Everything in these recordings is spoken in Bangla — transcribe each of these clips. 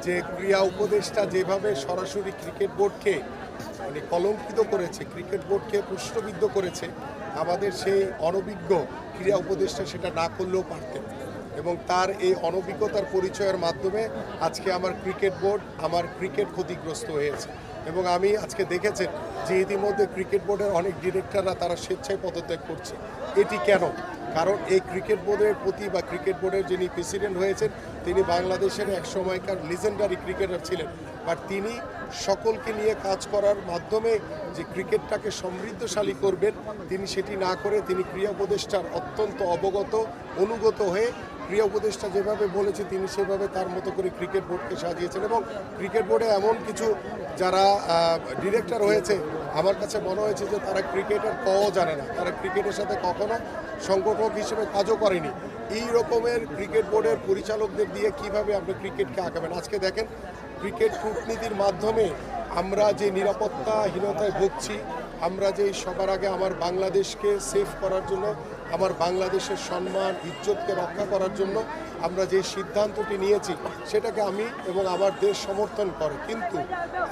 যে ক্রীড়া উপদেষ্টা যেভাবে সরাসরি ক্রিকেট বোর্ডকে মানে কলঙ্কিত করেছে, ক্রিকেট বোর্ডকে প্রশ্নবিদ্ধ করেছে, আমাদের সেই অনভিজ্ঞ ক্রীড়া উপদেষ্টা সেটা না করলেও পারতেন। এবং তার এই অনভিজ্ঞতার পরিচয়ের মাধ্যমে আজকে আমার ক্রিকেট বোর্ড, আমার ক্রিকেট ক্ষতিগ্রস্ত হয়েছে। এবং আমি আজকে দেখেছেন যে ইতিমধ্যে ক্রিকেট বোর্ডের অনেক ডিরেক্টররা তারা স্বেচ্ছায় পদত্যাগ করছে। এটি কেন? কারণ এই ক্রিকেট বোর্ডের প্রতি বা ক্রিকেট বোর্ডের যিনি প্রেসিডেন্ট হয়েছেন তিনি বাংলাদেশের এক সময়কার লিজেন্ডারি ক্রিকেটার ছিলেন, বাট তিনি সকলকে নিয়ে কাজ করার মাধ্যমে যে ক্রিকেটটাকে সমৃদ্ধশালী করবেন তিনি সেটি না করে তিনি ক্রীড়া উপদেষ্টার অত্যন্ত অবগত অনুগত হয়ে ক্রীড়া উপদেষ্টা যেভাবে বলেছে তিনি সেভাবে তার মতো করে ক্রিকেট বোর্ডকে সাজিয়েছেন। এবং ক্রিকেট বোর্ডে এমন কিছু যারা ডিরেক্টর হয়েছে আমার কাছে মনে হয়েছে যে তারা ক্রিকেটের কও জানে না, তারা ক্রিকেটের সাথে কখনো সংগঠক হিসেবে কাজও করেনি। এই রকমের ক্রিকেট বোর্ডের পরিচালকদের দিয়ে কিভাবে আপনি ক্রিকেটকে আগাবেন? আজকে দেখেন ক্রিকেট কূটনীতির মাধ্যমে আমরা যে নিরাপত্তাহীনতায় ভুগছি, আমরা যে সবার আগে আমার বাংলাদেশকে সেভ করার জন্য, আমার বাংলাদেশের সম্মান ইজ্জতকে রক্ষা করার জন্য আমরা যে সিদ্ধান্তটি নিয়েছি সেটাকে আমি এবং আমার দেশ সমর্থন করে, কিন্তু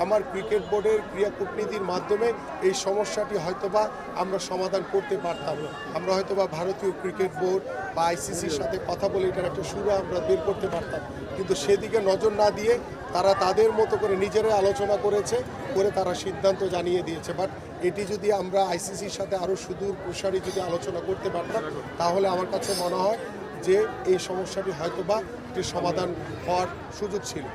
আমার ক্রিকেট বোর্ডের ক্রীড়া কূটনীতির মাধ্যমে এই সমস্যাটি হয়তোবা আমরা সমাধান করতে পারতাম। আমরা হয়তোবা ভারতীয় ক্রিকেট বোর্ড বা আইসিসির সাথে কথা বলে এটার একটা সুরা আমরা বের করতে পারতাম, কিন্তু সেদিকে নজর না দিয়ে তারা তাদের মতো করে নিজেরাই আলোচনা করে তারা সিদ্ধান্ত জানিয়ে দিয়েছে। বাট এটি যদি আমরা আইসিসির সাথে আরও সুদূর প্রসারী যদি আলোচনা করতে পারতাম তাহলে আমার কাছে মনে হয় যে এই সমস্যাটি হয়তোবা একটি সমাধান হওয়ার সুযোগ ছিল।